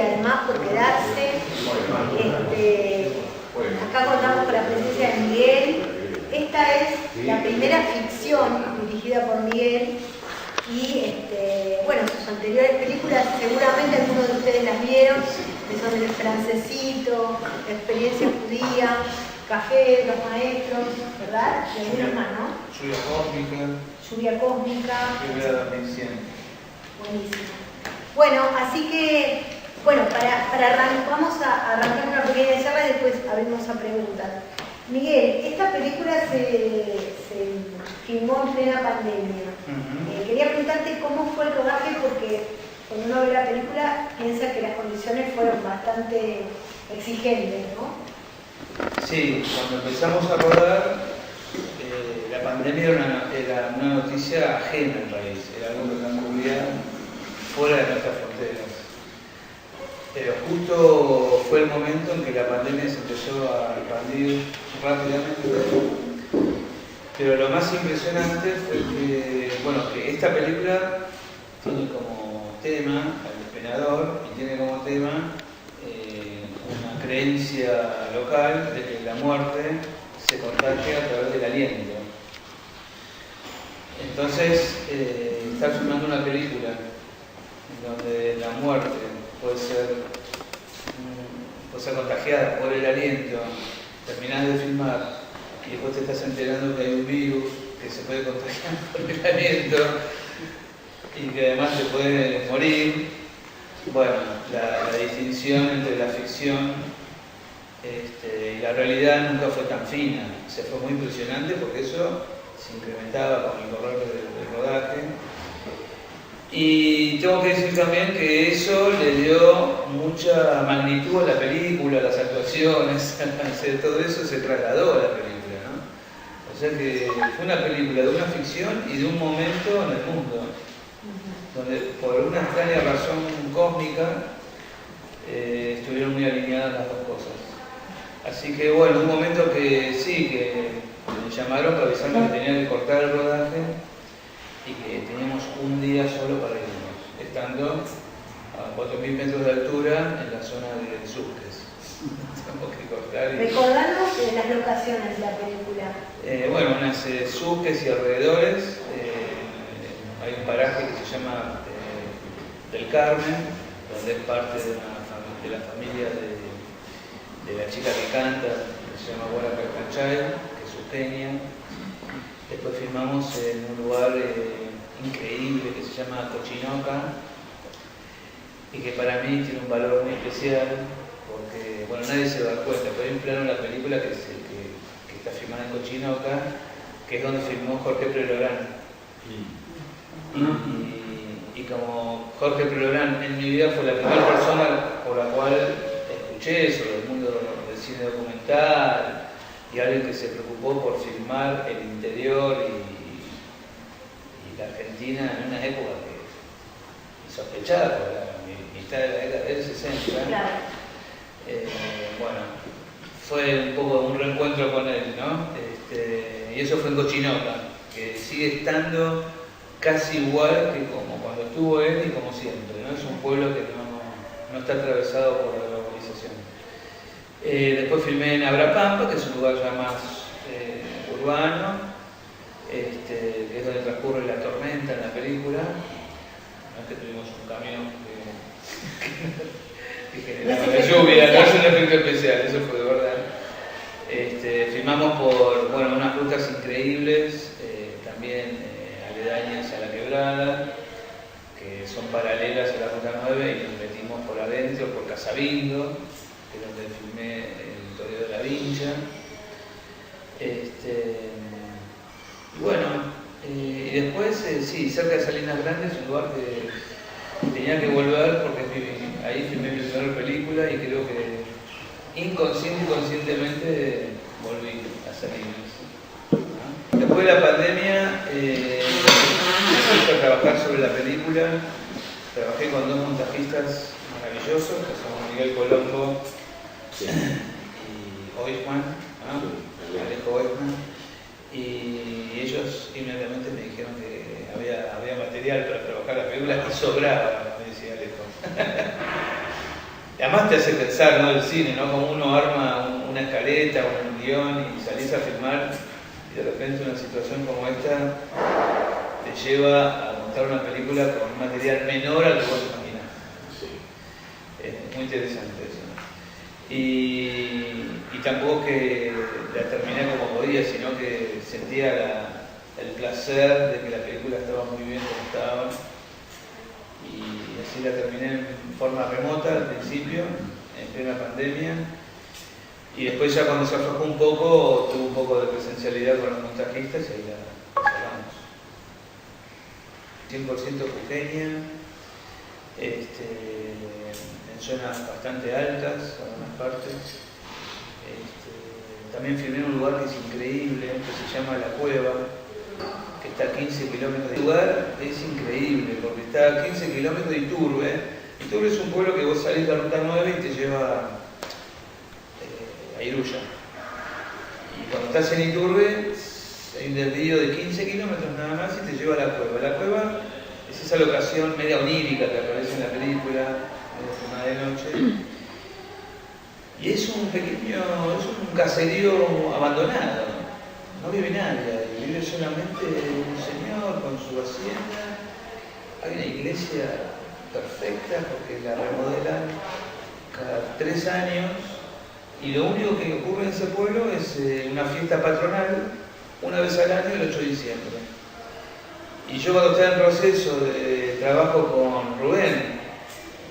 además por quedarse. Acá contamos con la presencia de Miguel. Esta es la primera ficción dirigida por Miguel y bueno, sus anteriores películas seguramente algunos de ustedes las vieron, que son El Francesito, Experiencia Judía, Café, Los Maestros, ¿verdad? Y algunos más, ¿no? Lluvia Cósmica. Lluvia Cósmica. Primera 2100. Buenísimo. Bueno, así que, bueno, vamos a arrancar una pequeña charla y después abrimos a preguntas. Miguel, esta película se filmó en plena pandemia. Quería preguntarte cómo fue el rodaje, porque cuando uno ve la película piensa que las condiciones fueron bastante exigentes, ¿no? Sí, cuando empezamos a rodar, la pandemia era una noticia ajena al país, era algo que transcurría fuera de nuestras fronteras. Pero justo fue el momento en que la pandemia se empezó a expandir rápidamente. Pero lo más impresionante fue que esta película tiene como tema al despenador y tiene como tema una creencia local de que la muerte se contagia a través del aliento. Entonces, estar filmando una película donde la muerte puede ser contagiada por el aliento, terminás de filmar y después te estás enterando que hay un virus que se puede contagiar por el aliento y que además te puede morir. Bueno, la distinción entre la ficción y la realidad nunca fue tan fina. O sea, fue muy impresionante porque eso se incrementaba con el correr del rodaje. Y tengo que decir también que eso le dio mucha magnitud a la película, a las actuaciones, todo eso se trasladó a la película, ¿no? O sea que fue una película de una ficción y de un momento en el mundo, donde por una extraña razón cósmica estuvieron muy alineadas las dos cosas. Así que bueno, un momento que sí, que me llamaron para avisarme que tenía que cortar el rodaje y que teníamos un día solo para irnos, estando a 4.000 metros de altura en la zona de Susques. Tenemos que cortar. Recordarnos las locaciones de la película. Bueno, unas Susques y alrededores. Hay un paraje que se llama del Carmen, donde es parte de la familia de la chica que canta, que se llama Guara Carcanchay, que es susqueña. Después filmamos en un lugar increíble que se llama Cochinoca y que para mí tiene un valor muy especial porque, bueno, nadie se da cuenta, pero hay un plano en la película que está filmada en Cochinoca, que es donde filmó Jorge Prelorán. Y como Jorge Prelorán en mi vida fue la primera persona por la cual escuché sobre el mundo del cine documental, y alguien que se preocupó por filmar el interior y la Argentina en una época que insospechada, por la mitad de la década del 60. Claro. Bueno, fue un poco un reencuentro con él, ¿no? Y eso fue en Cochinoca, que sigue estando casi igual que como cuando estuvo él y como siempre, ¿no? Es un pueblo que no está atravesado por la globalización. Después filmé en Abrapampa, que es un lugar ya más urbano, que es donde transcurre la tormenta en la película. No es que tuvimos un camión que generaba la lluvia, no es un efecto especial, eso fue de verdad. Filmamos por unas rutas increíbles, también aledañas a la quebrada, que son paralelas a la ruta 9 y nos metimos por adentro, por Casabindo, que es donde filmé el Toreo de la Vincha. Y después, sí, cerca de Salinas Grandes, un lugar que tenía que volver porque ahí filmé mi primera película y creo que inconsciente y conscientemente volví a Salinas. Después de la pandemia, empecé a trabajar sobre la película. Trabajé con dos montajistas maravillosos, que son Miguel Colombo y Oisman, Alejo Oisman, y ellos inmediatamente me dijeron que había material para trabajar la película y sobraba, me decía Alejo. Además te hace pensar, ¿no? El cine, ¿no? Como uno arma una escaleta, un guión y salís a filmar y de repente una situación como esta te lleva a montar una película con un material menor al que vos imaginás. Es muy interesante eso, ¿no? Y tampoco que la terminé como podía, sino que sentía el placer de que la película estaba muy bien como estaba. Y así la terminé en forma remota al principio, en plena pandemia. Y después ya cuando se aflojó un poco, tuve un poco de presencialidad con los montajistas y ahí la cerramos. 100% jujeña, en zonas bastante altas, en algunas partes. También filmé en un lugar que es increíble, que se llama La Cueva, que está a 15 kilómetros del lugar. Es increíble, porque está a 15 kilómetros de Iturbe. Iturbe es un pueblo que vos salís de la Ruta 9 y te lleva a Iruya. Y cuando estás en Iturbe, hay un desvío de 15 kilómetros nada más y te lleva a La Cueva. La Cueva es esa locación media onírica que aparece en la película, medio filmada de noche. Y es un caserío abandonado, no vive nadie, vive solamente un señor con su hacienda. Hay una iglesia perfecta porque la remodelan cada 3 años y lo único que ocurre en ese pueblo es una fiesta patronal una vez al año, el 8 de diciembre. Y yo cuando estaba en proceso de trabajo con Rubén,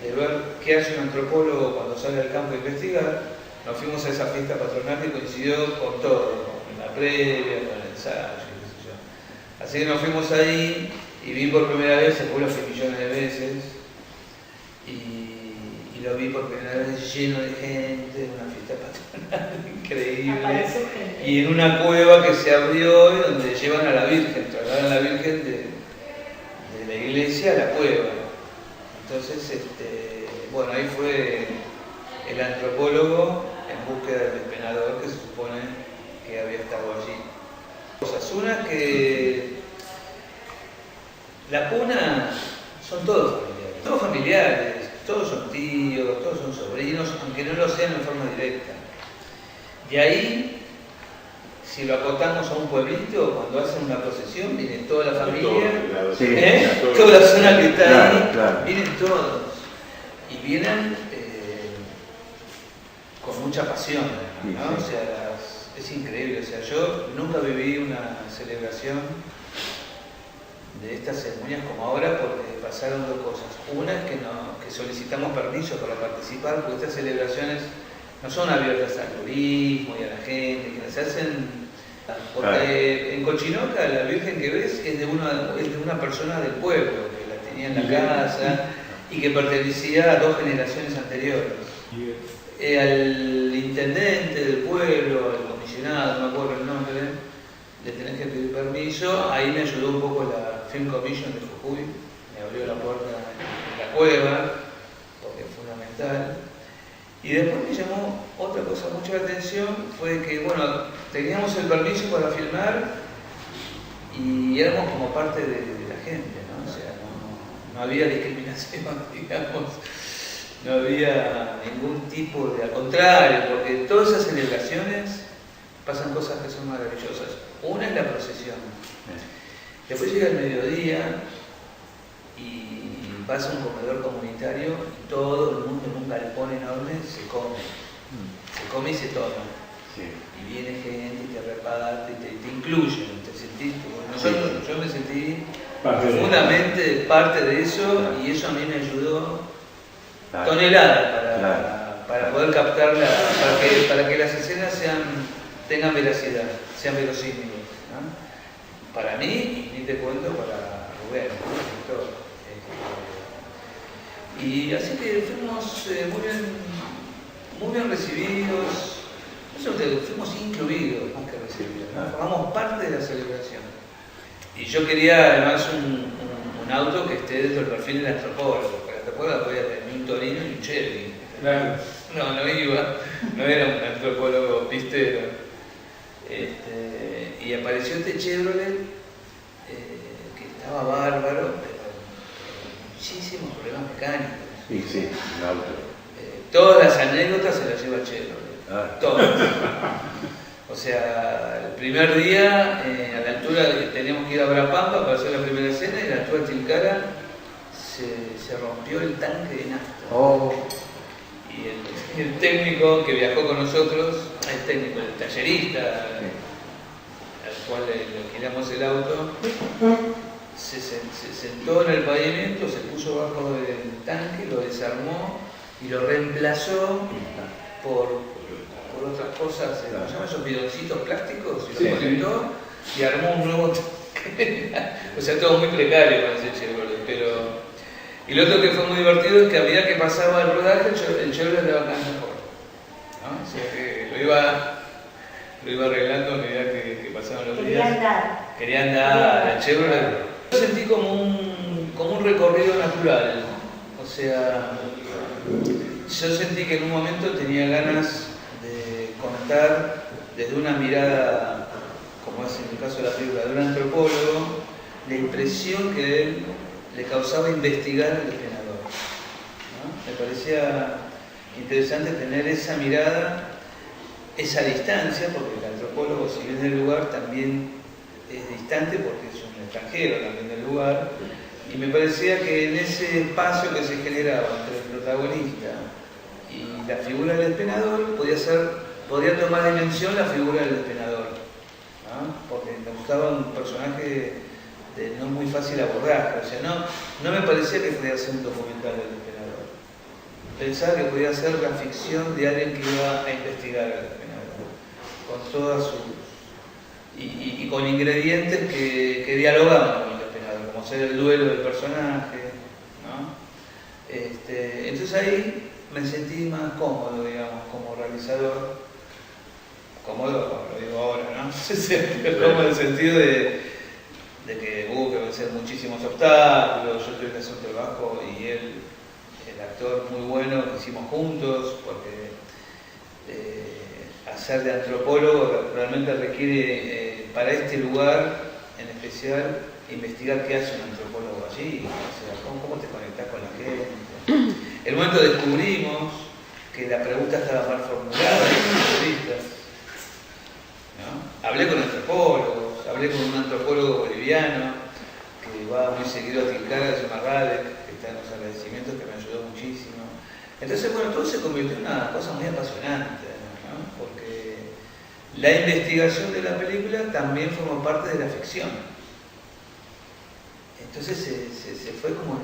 de ver qué hace un antropólogo cuando sale al campo a investigar, nos fuimos a esa fiesta patronal que coincidió con todo, con la previa, con el ensayo, qué sé yo. Así que nos fuimos ahí y vi por primera vez el pueblo hace millones de veces y lo vi por primera vez lleno de gente, una fiesta patronal increíble, y en una cueva que se abrió y donde llevan a la Virgen, trasladan a la Virgen de la iglesia a la cueva. Entonces, bueno, ahí fue el antropólogo en búsqueda del despenador que se supone que había estado allí. Cosas, una que la cuna son todos familiares, todos son tíos, todos son sobrinos, aunque no lo sean en forma directa. De ahí, si lo acotamos a un pueblito, cuando hacen una procesión, viene toda la familia, toda la zona que está ahí, vienen todos. Y vienen con mucha pasión, ¿no? O sea, es increíble. O sea, yo nunca viví una celebración de estas ceremonias como ahora porque pasaron dos cosas. Una es que solicitamos permiso para participar, porque estas celebraciones no son abiertas al turismo y a la gente, que se hacen. Porque en Cochinoca la Virgen que ves es de una persona del pueblo, que la tenía en la casa y que pertenecía a 2 generaciones anteriores. Al intendente del pueblo, al comisionado, no me acuerdo el nombre, le tenés que pedir permiso. Ahí me ayudó un poco la Film Commission de Jujuy, me abrió la puerta en la cueva, porque es fundamental. Y después me llamó otra cosa mucho la atención, fue que, bueno, teníamos el permiso para filmar y éramos como parte de la gente, ¿no? O sea, no había discriminación, digamos, no había ningún tipo de, al contrario, porque en todas esas celebraciones pasan cosas que son maravillosas. Una es la procesión. Después llega el mediodía y vas a un comedor comunitario y todo el mundo en un galpón enorme se come y se toma. Y viene gente y te reparte, te incluyen, te sentís, yo me sentí profundamente parte de eso y eso a mí me ayudó toneladas para poder captarla, para que las escenas tengan veracidad, sean verosímiles, ¿no? Para mí, y ni te cuento para Rubén, ¿no? Y así que fuimos muy bien recibidos, fuimos incluidos más que recibidos, ¿no? Formamos parte de la celebración. Y yo quería además un auto que esté dentro del perfil del antropólogo, porque el antropólogo podía tener un Torino y un Chevy. Claro. No iba, no era un antropólogo pistero. Y apareció este Chevrolet que estaba bárbaro, pero muchísimos problemas mecánicos. Sí, el auto. todas las anécdotas se las lleva Chevrolet, todas. O sea, el primer día, a la altura que teníamos que ir a Brapampa para hacer la primera escena, y a la altura de Tilcara se rompió el tanque de nafta. Y el técnico que viajó con nosotros, el técnico, el tallerista, al cual le alquilamos el auto, se sentó en el pavimento, se puso bajo del tanque, lo desarmó y lo reemplazó por otras cosas, ¿cómo se llaman esos bidoncitos plásticos? Y lo conectó y armó un nuevo tanque. O sea, todo muy precario con ese Chevrolet, pero... Y lo otro que fue muy divertido es que a medida que pasaba el rodaje, el Chevrolet le va cada vez mejor, ¿no? O sea que lo iba arreglando a medida que pasaban los días. Quería andar, el Chevrolet. Yo sentí como un recorrido natural. O sea, yo sentí que en un momento tenía ganas de contar desde una mirada, como es en el caso de la película, de un antropólogo, la impresión que él le causaba investigar al despenador, ¿no? Me parecía interesante tener esa mirada, esa distancia, porque el antropólogo, si viene del lugar, también es distante porque es un extranjero también del lugar, y me parecía que en ese espacio que se generaba entre el protagonista y la figura del despenador podía tomar dimensión la figura del despenador, ¿no? Porque me gustaba un personaje de no muy fácil abordaje, o sea, no me parecía que podía ser un documental del despenador. Pensaba que podía ser la ficción de alguien que iba a investigar al despenador, con todas sus... y con ingredientes que dialogaban con el despenador, como ser el duelo del personaje, ¿no? Entonces ahí me sentí más cómodo, digamos, como realizador. Cómodo, lo digo ahora, ¿no? Cómodo en el sentido de que hubo que vencer muchísimos obstáculos, yo tuve que hacer un trabajo y él, el actor muy bueno que hicimos juntos, porque hacer de antropólogo realmente requiere, para este lugar en especial, investigar qué hace un antropólogo allí, o sea, cómo te conectás con la gente. El momento descubrimos que la pregunta estaba mal formulada en las entrevistas, ¿no? Hablé con antropólogos, hablé con un antropólogo boliviano que va muy seguido a Tilcara, se llama Radek, que está en los agradecimientos, que me ayudó muchísimo. Entonces, bueno, todo se convirtió en una cosa muy apasionante, ¿no? Porque la investigación de la película también formó parte de la ficción. Entonces se fue como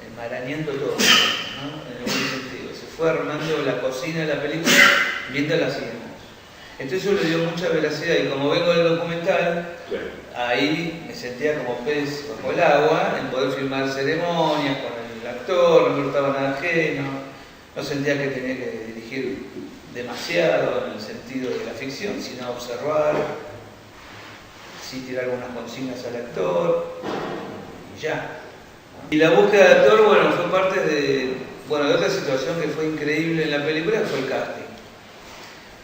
enmarañando todo, ¿no? En el buen sentido. Se fue armando la cocina de la película mientras la hacíamos. Entonces eso le dio mucha veracidad y como vengo del documental, ahí me sentía como pez bajo el agua en poder filmar ceremonias con el actor, no me gustaba nada ajeno, no sentía que tenía que dirigir demasiado en el sentido de la ficción, sino observar, sí tirar algunas consignas al actor y ya. Y la búsqueda de actor, bueno, fue parte de otra situación que fue increíble en la película, fue el casting.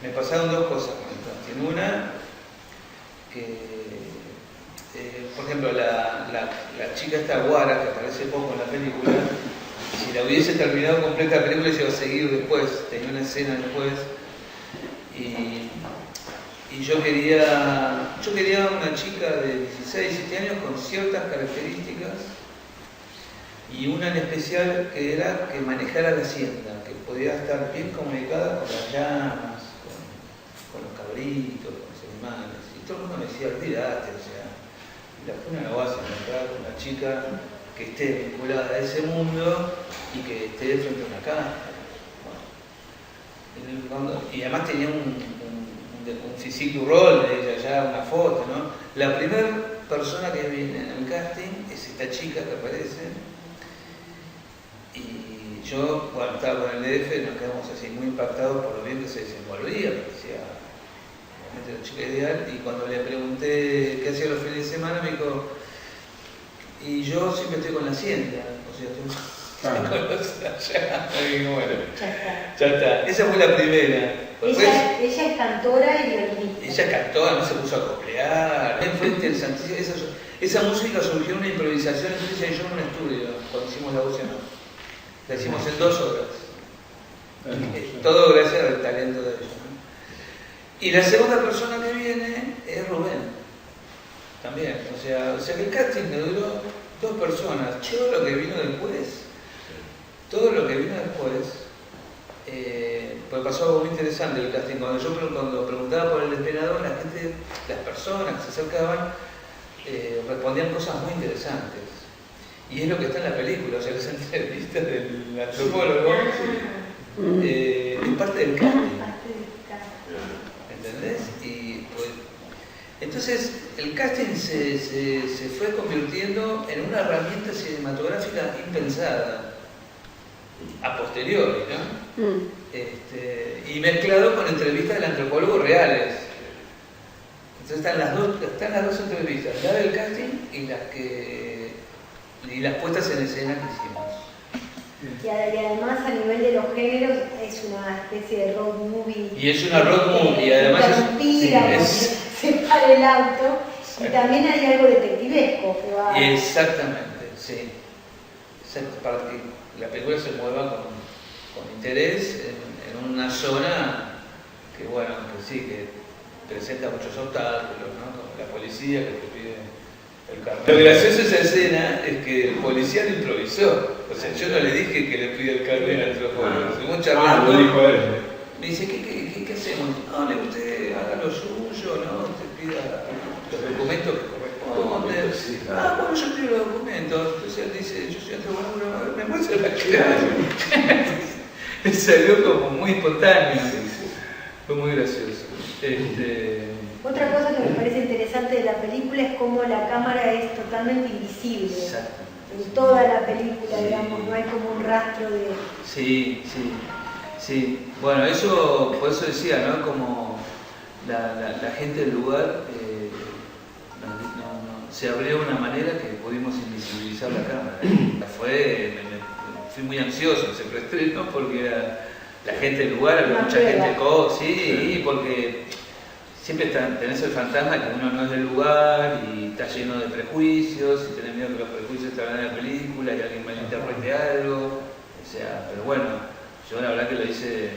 Me pasaron dos cosas con el casting. Una, que, por ejemplo, la chica esta Guara, que aparece poco en la película, si la hubiese terminado completa la película, se iba a seguir después, tenía una escena después. Y yo quería una chica de 16, 17 años con ciertas características y una en especial que era que manejara la hacienda, que podía estar bien comunicada con las llamas, con los cabritos, con los animales. Y todo el mundo me decía, olvídate, o sea, la Puna no vas a encontrar una chica que esté vinculada a ese mundo y que esté frente a una cámara. Bueno, y además tenía un physique du rol de ella, ya una foto, ¿no? La primera persona que viene en el casting es esta chica que aparece. Y yo, cuando estaba con el DF, nos quedamos así muy impactados por lo bien que se desenvolvía, parecía realmente la chica ideal. Y cuando le pregunté qué hacía los fines de semana, me dijo, y yo siempre estoy con la hacienda, o sea, y digo, bueno, ya está. Esa fue la primera. Ella es cantora y violinista. Ella cantó, además se puso a coplear. Fue interesantísimo. Esa música surgió en una improvisación entre ella y yo en un estudio, cuando hicimos la voz en off. La hicimos en 2 horas. Todo gracias al talento de ellos, ¿no? Y la segunda persona que viene es Rubén, también. O sea que el casting me duró 2 personas. Todo lo que vino después, pues pasó algo muy interesante el casting. Cuando preguntaba por el despenador, las personas que se acercaban, respondían cosas muy interesantes. Y es lo que está en la película, o sea, las entrevistas del antropólogo es parte del casting. ¿Entendés? Y pues, entonces el casting se fue convirtiendo en una herramienta cinematográfica impensada, a posteriori, ¿no? Y mezclado con entrevistas del antropólogo reales. Entonces están las dos entrevistas, la del casting y las puestas en escena que hicimos. Y además a nivel de los géneros es una especie de road movie. Y es una road movie, además se para el auto. Y también hay algo detectivesco que va. Exactamente, sí. Para que la película se mueva con interés en una zona que, bueno, que sí, que presenta muchos obstáculos, ¿no? Como la policía que te pide el carnet. Lo gracioso de esa escena es que el policía lo improvisó. O sea, yo no le dije que le pida el carnet al antropólogo. Seguimos charlando. Lo dijo él. Me dice, ¿qué hacemos? No, usted haga lo suyo, ¿no? Usted pida los documentos que corresponden. Bueno, yo pido los documentos. Entonces él dice, yo soy antropólogo, me muestra la cara. Me salió como muy espontáneo. Fue muy gracioso. Otra cosa que me parece interesante de la película es cómo la cámara es totalmente invisible. Exacto. En toda la película, digamos, no hay como un rastro de... Sí. Bueno, por eso decía, ¿no? Como la gente del lugar se abrió de una manera que pudimos invisibilizar la cámara. Fui muy ansioso en ese preestreno porque era la gente del lugar, había mucha gente, sí, porque siempre tenés el fantasma de que uno no es del lugar y está lleno de prejuicios y tenés miedo que los prejuicios te hagan en la película y alguien malinterprete algo. O sea, pero bueno, yo la verdad que lo hice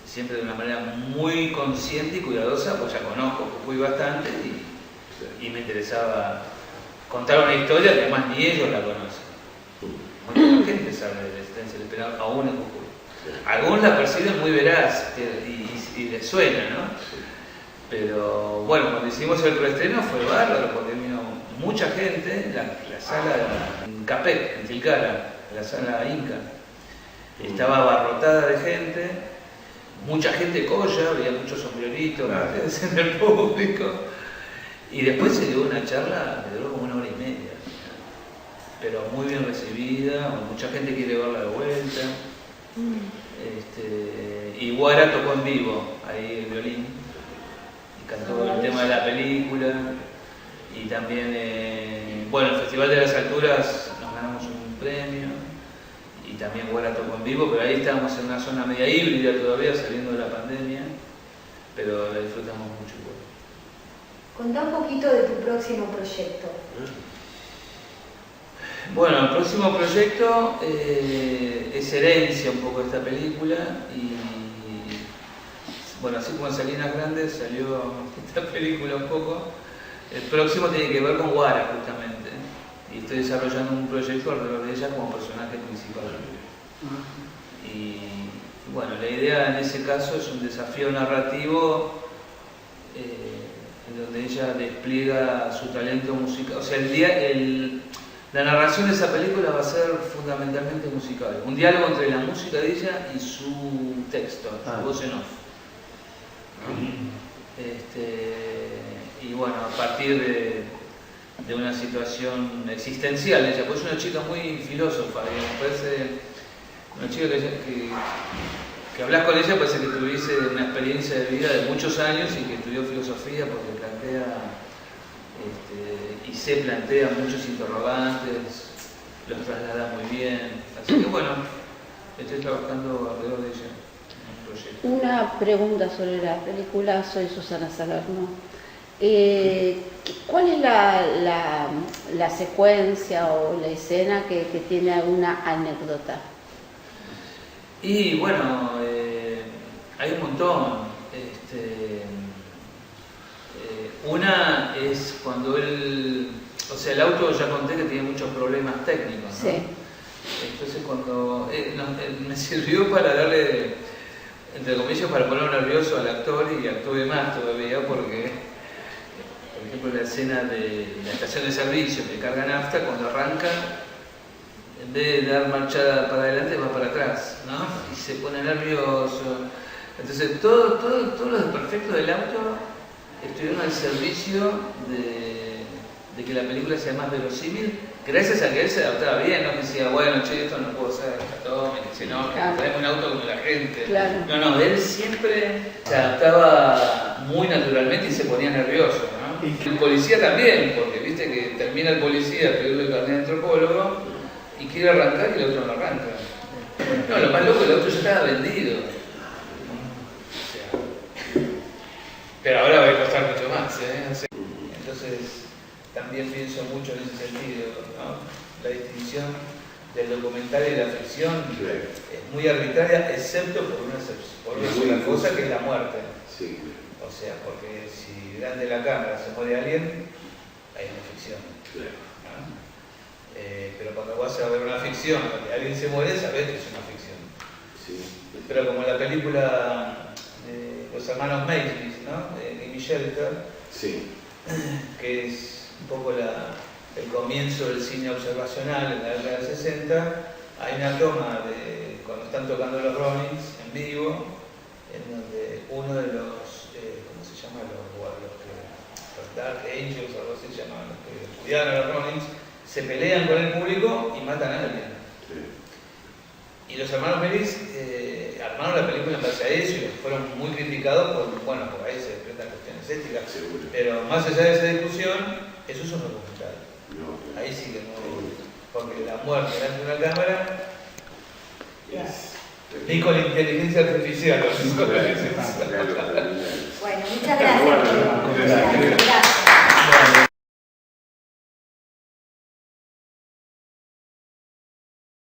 siempre de una manera muy consciente y cuidadosa, pues ya conozco Jujuy bastante y me interesaba contar una historia que además ni ellos la conocen. Muy poca gente sabe de la existencia del despenador, aún en Jujuy. Algunos la perciben muy veraz y les suena, ¿no? Pero bueno, cuando hicimos el preestreno fue bárbaro porque vino mucha gente, la sala en Capec, en Tilcara, la sala Inca, estaba abarrotada de gente, mucha gente colla, había muchos sombreritos en el público, y después se dio una charla que duró como 1 hora y media, pero muy bien recibida, mucha gente quiere verla de vuelta. Y Guara tocó en vivo ahí el violín y cantó el tema de la película y también bueno, el Festival de las Alturas nos ganamos un premio y también Guara tocó en vivo, pero ahí estábamos en una zona media híbrida todavía saliendo de la pandemia, pero la disfrutamos mucho igual. Contá un poquito de tu próximo proyecto. Bueno, el próximo proyecto es herencia un poco de esta película y bueno, así como en Salinas Grandes salió esta película un poco, el próximo tiene que ver con Guara justamente y estoy desarrollando un proyecto alrededor de ella como personaje principal. Y bueno, la idea en ese caso es un desafío narrativo en donde ella despliega su talento musical, o sea, la narración de esa película va a ser fundamentalmente musical. Un diálogo entre la música de ella y su texto, su voz en off. Y bueno, a partir de una situación existencial, ella pues es una chica muy filósofa, me parece una chica que hablas con ella, parece que tuviese una experiencia de vida de muchos años y que estudió filosofía porque se plantea muchos interrogantes, los traslada muy bien, así que bueno, estoy trabajando alrededor de ella en un proyecto. Una pregunta sobre la película Soy Susana Salerno. ¿Cuál es la secuencia o la escena que tiene alguna anécdota? Y bueno, Hay un montón. Una es cuando él, o sea, el auto ya conté que tiene muchos problemas técnicos, ¿no? Sí. Entonces cuando me sirvió para darle, entre comillas, para poner nervioso al actor y actué más todavía porque, por ejemplo, la escena de la estación de servicio que carga nafta, cuando arranca, en vez de dar marcha para adelante va para atrás, ¿no? Y se pone nervioso. Entonces todos los desperfectos del auto estuvieron al servicio de que la película sea más verosímil, gracias a que él se adaptaba bien, no que decía, bueno, che, esto no puedo ser, que dice, no, que traemos un auto como la gente. Claro. No, él siempre se adaptaba muy naturalmente y se ponía nervioso, ¿no? Y el policía también, porque viste que termina el policía a pedirle el carnet de antropólogo y quiere arrancar y el otro no arranca. No, lo más loco, el auto ya estaba vendido. Pero ahora va a costar mucho más, ¿eh? Entonces, también pienso mucho en ese sentido, ¿no? La distinción del documental y de la ficción es muy arbitraria, excepto por una sola cosa, que es la muerte. Sí. O sea, porque si delante de la cámara se muere alguien, hay una ficción. ¿No? Pero cuando vas a ver una ficción donde alguien se muere, sabes que es una ficción. Sí. Pero como la película Los hermanos Matrix, ¿no? De Shelter, Sí. que es un poco el comienzo del cine observacional en la década del 60, hay una toma de cuando están tocando los Rollins en vivo, en donde uno de los, ¿cómo se llama? Los Dark Angels, o algo así se llaman, los que estudiaron a los Rollins, se pelean con el público y matan a alguien. Sí. Y los hermanos Melis armaron la película en base a eso y fueron muy criticados por ahí se desprendan cuestiones éticas. Seguro. Pero más allá de esa discusión, eso es un documental. No. Ahí sí que no. Porque la muerte delante de una cámara ni con inteligencia artificial. Bueno, muchas gracias.